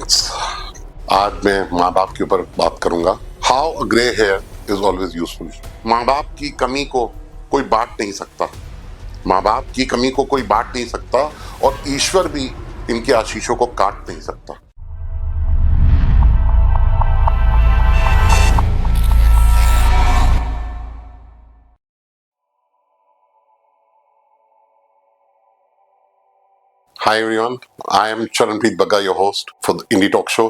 Parents. आज मैं माँ बाप के ऊपर बात करूंगा। How a grey here is always useful. माँ बाप की कमी को कोई बांट नहीं सकता। माँ बाप की कमी को कोई बांट नहीं सकता और ईश्वर भी इनके आशीषों को काट नहीं सकता। Hi everyone, I am Charanpreet Bagga, your host for the Indie Talk Show,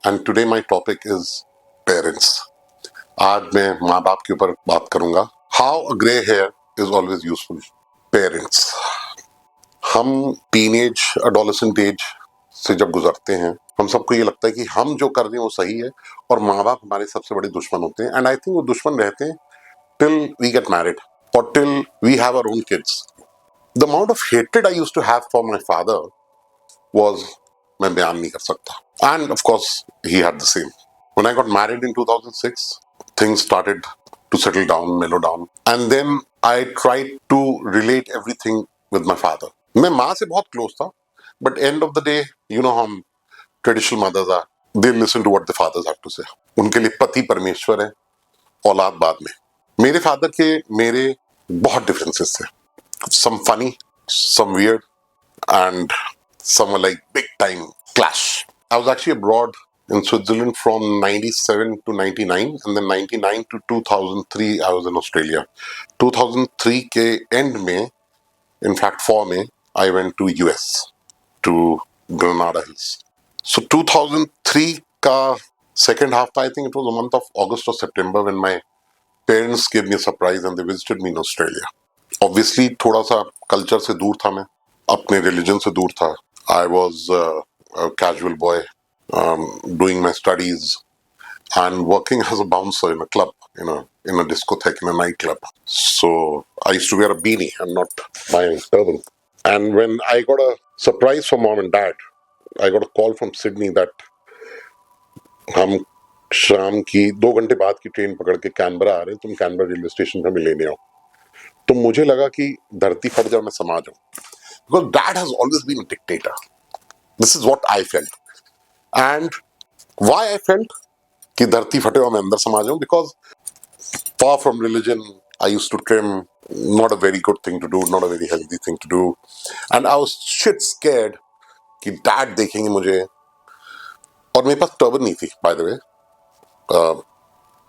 and today my topic is parents. आज मैं माँ बाप के ऊपर बात करूंगा। How a grey hair is always useful. Parents. हम टीनेज एडोलेसेंट एज से जब गुजरते हैं, हम सबको ये लगता है कि हम जो कर रहे हैं वो सही है और माँ बाप हमारे सबसे बड़े दुश्मन होते हैं। एंड आई थिंक वो दुश्मन रहते हैं टिल वी गेट मैरिड और till we have our own kids. The amount of hatred I used to have for my father was, मैं बयान नहीं कर सकता। And of course he had the same. When I got married in 2006, things started to settle down, mellow down, and then I tried to relate everything with my father. मैं माँ से बहुत close था, but end of the day you know हम traditional mothers are, they listen to what the fathers have to say. उनके लिए पति परमेश्वर है, औलाद बाद में। मेरे फादर के मेरे बहुत डिफरेंसेस थे, some funny, some weird, and some were like big time clash. I was actually abroad in Switzerland from 97 to 99, and then 99 to 2003 I was in Australia. 2003 के end में, in fact 4 में, I went to US, to Granada Hills. So 2003 का second half, I think it was the month of August or September, when my parents gave me a surprise and they visited me in Australia. Obviously थोड़ा सा culture से दूर था मैं, अपने religion से दूर था। I was a casual boy, doing my studies and working as a bouncer in a club, in a discotheque, in a nightclub. So I used to wear a beanie and not my turban. And when I got a surprise from mom and dad, I got a call from Sydney that हम शाम की 2 घंटे बाद की train पकड़ के Canberra आ रहे हैं, तुम कैनबरा रेलवे स्टेशन पे लेने आओ। तो मुझे लगा कि धरती फट जाए, मैं समा जाऊं, because dad has always been a dictator. This is what I felt. And why I felt कि धरती फटे और मैं अंदर समा जाऊं, because far from religion, I used to trim, not a very good thing to do, not a very healthy thing to do, and I was shit scared कि dad देखेंगे मुझे। और मेरे पास टर्बन नहीं थी, by the way,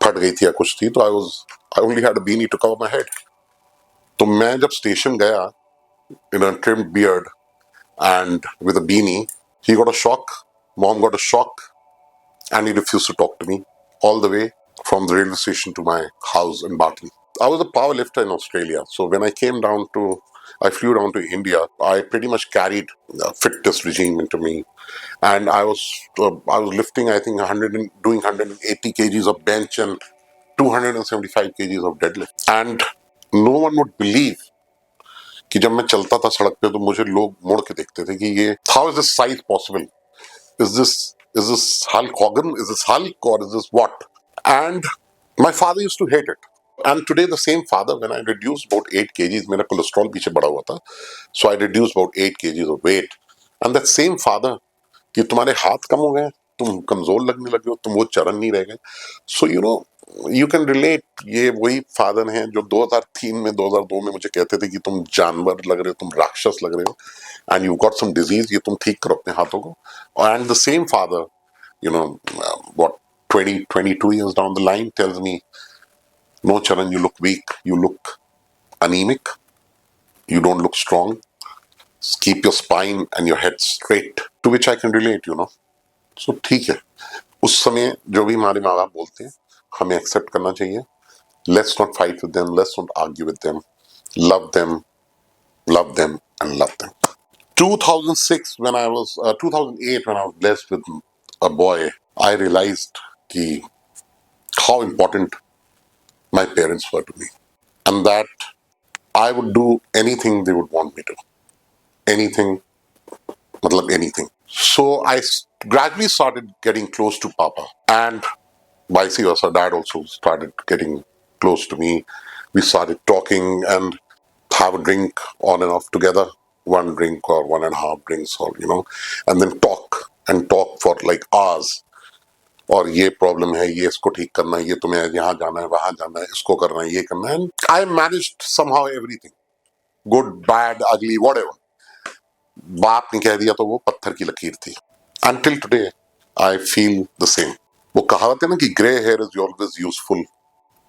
फट गई थी या कुछ थी, तो I only had a beanie to cover my head. तो मैं जब स्टेशन गया in a trimmed beard and with a beanie, he got a shock, mom got a shock, and he refused to talk to me all the way from the railway station to my house in Barton. I was a power lifter in Australia, so when I flew down to India, I pretty much carried a fitness regime into me, and I was lifting, I think, doing 180 kgs of bench and 275 kgs of deadlift, and no one would believe कि जब मैं चलता था सड़क पे तो मुझे लोग मुड़ के देखते थे कि ये how is this size possible, is this Hulk Hogan, is this Hulk, or is this what? And my father used to hate it. And today the same father, when I reduced about 8 kgs, मेरा cholesterol पीछे बढ़ा हुआ था, so I reduced about 8 kgs of weight, and that same father, कि तुम्हारे हाथ कम हो गए, तुम कमजोर लगने लगे हो, तुम वो चरण नहीं रह गए। So you can relate. ये वही फादर हैं जो 2003 में 2002 में मुझे कहते थे कि तुम जानवर लग रहे हो, तुम राक्षस लग रहे हो, and you got some disease, ये तुम ठीक करो अपने हाथों को। And the same father, what, 22 years down the line, tells me, no Charan, you look weak, you look anemic, you don't look strong, keep your spine and your head straight, to which I can relate. So ठीक है, उस समय जो भी हमारे माँ बाप बोलते हैं हमें एक्सेप्ट करना चाहिए। Let's not fight with them, let's not argue with them, love them, love them, and love them. 2006 when I was 2008 when I was blessed with a boy, I realized ki how important my parents were to me, and that I would do anything they would want me to. Anything, matlab anything. So I gradually started getting close to Papa, and vice versa. Dad also started getting close to me. We started talking and have a drink on and off together, one drink or one and a half drinks, or and then talk. and talk for like hours. और ये problem है, ये इसको ठीक करना है, ये तुम्हें यहाँ जाना है, वहां जाना है, इसको करना है, ये करना है. आई managed somehow everything, good bad अगली व्हाटएवर. बाप ने कह दिया तो वो पत्थर की लकीर थी. Until today I feel the same. वो कहावत है ना कि grey here is always useful.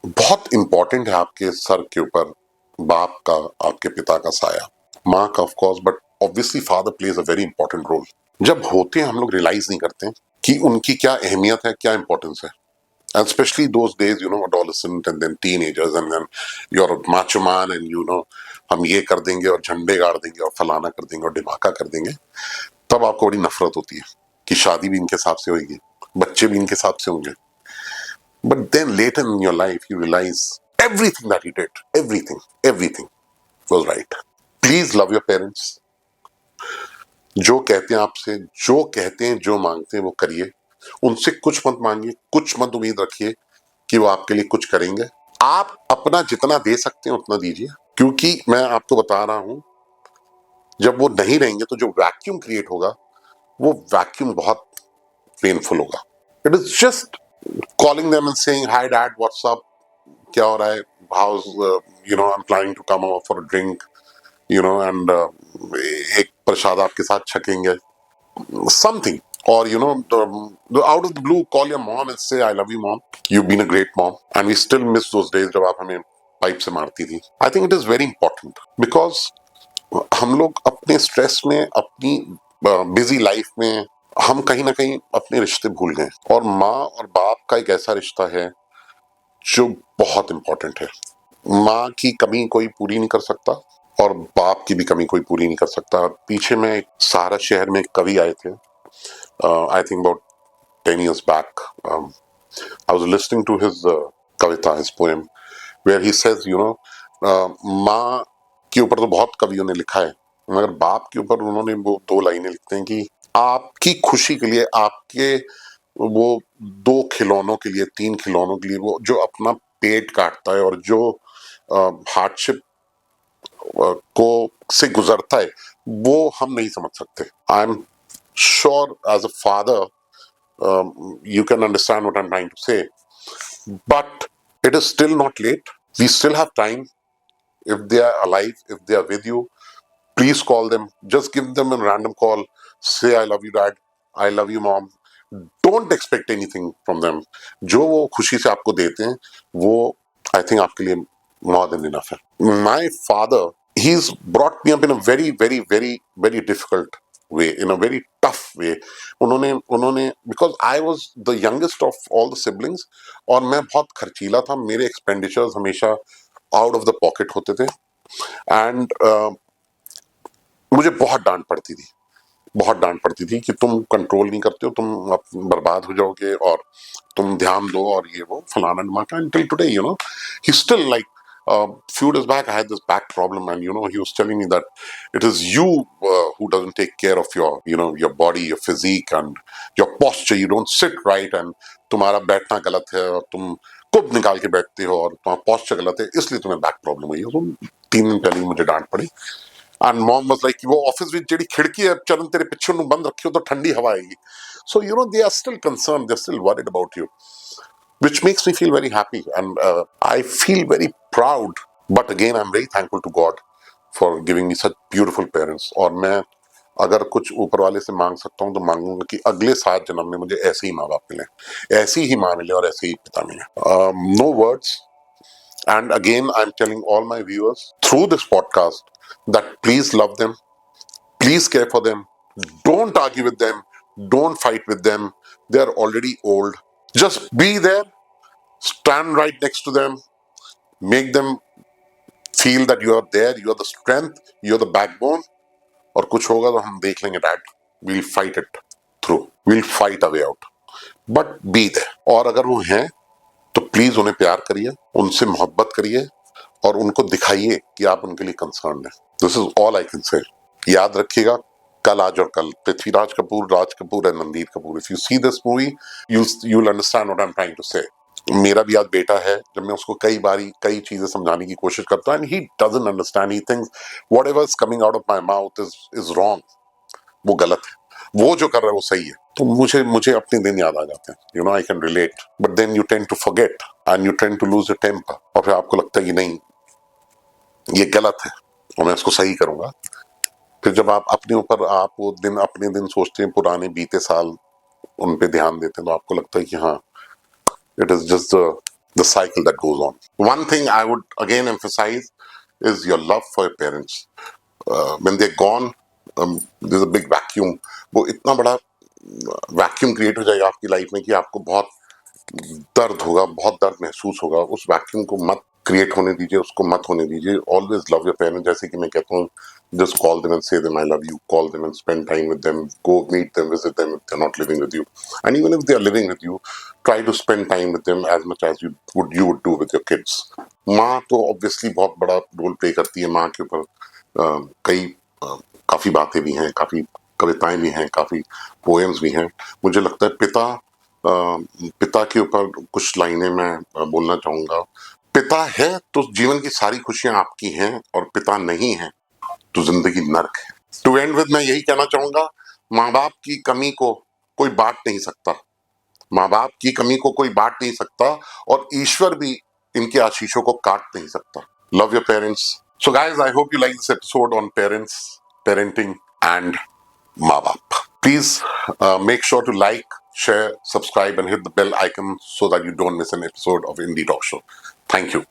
बहुत इंपॉर्टेंट है आपके सर के ऊपर बाप का, आपके पिता का साया, माँ का of course, but obviously father plays a very important role. जब होते हैं हम लोग रियलाइज नहीं करते कि उनकी क्या अहमियत है, क्या इंपॉर्टेंस है. And especially those days, adolescent and then teenagers and then you're a macho man and हम ये कर देंगे और झंडे गाड़ देंगे और फलाना कर देंगे और डिमाका कर देंगे. तब आपको बड़ी नफरत होती है कि शादी भी इनके हिसाब से होगी, बच्चे भी इनके हिसाब से होंगे. But then later in your life you realize everything that he did, everything was right. Please love your parents. जो कहते हैं आपसे, जो कहते हैं, जो मांगते हैं वो करिए. उनसे कुछ मत मांगिए, कुछ मत उम्मीद रखिए कि वो आपके लिए कुछ करेंगे. आप अपना जितना दे सकते हैं उतना दीजिए, क्योंकि मैं आपको बता रहा हूं जब वो नहीं रहेंगे तो जो वैक्यूम क्रिएट होगा वो वैक्यूम बहुत पेनफुल होगा. It is just calling them and saying, "Hi, Dad, what's up? क्या हो रहा है? How's I'm planning to come over for a drink, and एक प्रसाद आपके साथ छकेंगे, something." Or out of the blue, call your mom and say, "I love you, mom. You've been a great mom." And we still miss those days जब आप हमें pipe से मारती थी. I think it is very important because हम लोग अपने stress में, अपनी बिजी लाइफ में हम कहीं ना कहीं अपने रिश्ते भूल गए. और माँ और बाप का एक ऐसा रिश्ता है जो बहुत इंपॉर्टेंट है. माँ की कमी कोई पूरी नहीं कर सकता और बाप की भी कमी कोई पूरी नहीं कर सकता. पीछे में एक सहारा शहर में एक कवि आए थे, I think about 10 years back. I was listening to his Kavita, his poem, where he says, माँ के ऊपर तो बहुत कवियों ने लिखा है, मगर बाप के ऊपर उन्होंने वो 2 लाइनें लिखते हैं कि आपकी खुशी के लिए, आपके वो 2 खिलौनों के लिए, 3 खिलौनों के लिए वो जो अपना पेट काटता है और जो हार्डशिप को से गुजरता है, वो हम नहीं समझ सकते. I am sure as a father you can understand what I'm trying to say, but it is still not late. We still have time. If they are alive, if they are with you, please call them. Just give them a random call. Say, "I love you, Dad. I love you, Mom." Don't expect anything from them. जो वो खुशी से आपको देते हैं वो I think आपके लिए more than enough है. My father, he's brought me up in a very very very very difficult way, in a very tough way. उन्होंने because I was the youngest of all the siblings और मैं बहुत खर्चीला था. मेरे expenditures हमेशा out of the pocket होते थे and मुझे बहुत डांट पड़ती थी, बहुत डांट पड़ती थी कि तुम कंट्रोल नहीं करते हो, तुम बर्बाद हो जाओगे और तुम ध्यान दो और ये वो फलाना ढमाका. Until today, he still like few days back I had this back problem and he was telling me that it is you who doesn't take care of your your body, your physique and your posture. You don't sit right and तुम्हारा बैठना गलत है और तुम कुब निकाल के बैठते हो और तुम्हारा posture गलत है, इसलिए तुम्हें बैक प्रॉब्लम हुई है. तो 3 दिन पहले मुझे डांट पड़ी. And mom was like, वो ऑफिस में जेडी खिड़की है चरण तेरे पिछे नु बंद रखियो तो ठंडी हवा आएगी. So they are still concerned, they're still worried about you, which makes me feel very happy and I feel very proud. But again, I'm very thankful to God for giving me such beautiful parents. और मैं अगर कुछ ऊपर वाले से मांग सकता हूँ तो मांगूंगा कि अगले 7 जन्म में मुझे ऐसे ही माँ बाप मिले, ऐसी ही माँ मिले और ऐसे ही पिता मिले. No words. And again, I'm telling all my viewers through this podcast that please love them, please care for them, don't argue with them, don't fight with them. They're already old. Just be there, stand right next to them, make them feel that you are there, you are the strength, you are the backbone. और कुछ होगा तो हम देख लेंगे dad, we'll fight it through, we'll fight a way out, but be there. और अगर वो हैं तो प्लीज उन्हें प्यार करिए, उनसे मोहब्बत करिए और उनको दिखाइए कि आप उनके लिए कंसर्न हैं. This is all I can say. याद रखिएगा, Kal Aaj Aur Kal, Prithviraj Kapoor, Raj Kapoor and Randhir Kapoor. If you see this movie you'll understand what I'm trying to say. मेरा भी आज बेटा है, जब मैं उसको कई चीजें समझाने की कोशिश करता हूं and he doesn't understand. He thinks whatever is coming out of my mouth is wrong. वो गलत है. वो जो कर रहा है वो सही है, तो मुझे मुझे अपने दिन याद आ जाते हैं, you know, I can relate, but then you tend to forget and you tend to lose your temper, और फिर आपको लगता है कि नहीं ये गलत है और मैं इसको सही करूंगा। फिर जब आप अपने ऊपर आप वो दिन अपने दिन सोचते हैं, पुराने बीते साल, उन पे ध्यान देते हैं, तो आपको लगता है कि हाँ, it is just the cycle that goes on. One thing I would again emphasize is your love for your parents. When they're gone, there's a big vacuum. वो इतना बड़ा वैक्यूम क्रिएट हो जाएगा आपकी लाइफ में कि आपको बहुत दर्द होगा, बहुत दर्द महसूस होगा। उस वैक्यूम को मत क्रिएट होने दीजिए, उसको मत होने दीजिए। ऑलवेज लव योर पेरेंट्स, जैसे कि मैं कहता हूँ, just call them and say them I love you, call them and spend time with them, go meet them, visit them if they're not living with you, and even if they are living with you, try to spend time with them as much as you would do with your kids. माँ तो obviously बहुत बड़ा role play करती है। माँ के ऊपर कई काफी बातें भी हैं, काफी कविताएं भी हैं, काफी पोएम्स भी हैं। मुझे लगता है पिता के ऊपर कुछ लाइनें मैं बोलना चाहूंगा। पिता है तो जीवन की सारी खुशियां आपकी हैं, और पिता नहीं है तो जिंदगी नर्क है। टू एंड विद मैं यही कहना चाहूंगा, माँ बाप की कमी को कोई बांट नहीं सकता, माँ बाप की कमी को कोई बांट नहीं सकता, और ईश्वर भी इनके आशीषों को काट नहीं सकता। Love your parents. So guys, I hope you like this episode on parents, parenting and माँ बाप. Please make sure to like, share, subscribe, and hit the bell icon so that you don't miss an episode of Indie Talk Show. Thank you.